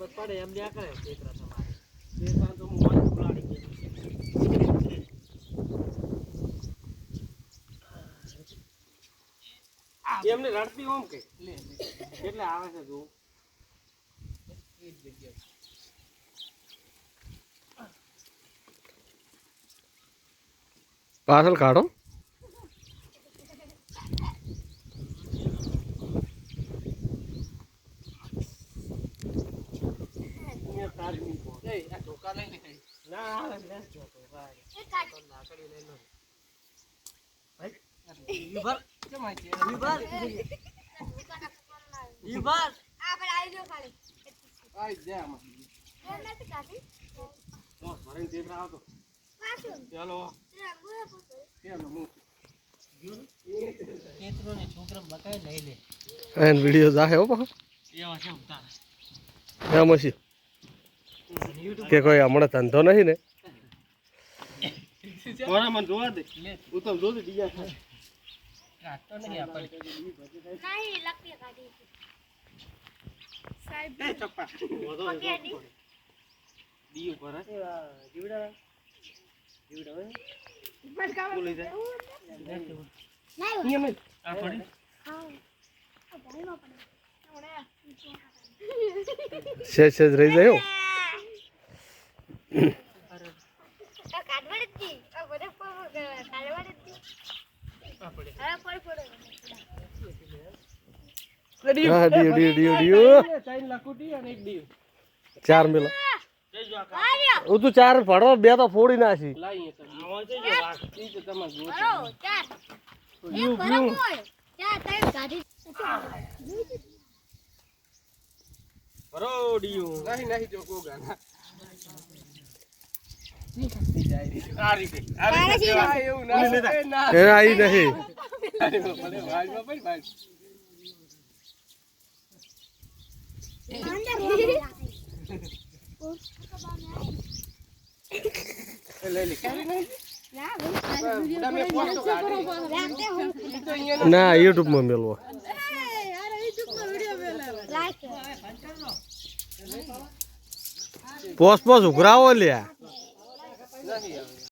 બસ પડે એમ લ્યા કરે ટેકરા તમારે ટેકરા તો મોજ ઉલાડી ગઈ એમને રડતી ઓમ કે લે એટલે આવે છે જો એ જગ્યા પાછળ કાઢો વિડીયો જાહે હો પાછો એમ હશે કે કોઈ હમણાં ધંધો નહીં ને મને જોવા દે ઉત્તમ જો દે બીજા કાટતો નહીં આપણે નહીં લકડી કાઢી સાહેબ એ ચપ્પા પકેડી દી ઉપર જીવડા જીવડા હોય બસ કામ બોલી જાય નહીં આ પડી હા આ ભાઈ નો પડે સેજ રહી જાય હો ચાર મિલો તું ચાર ફળો બે તો ફોડી નાખી आई नहीं ना यूट्यूब में मिलवा पोस पोस उघरावो लिया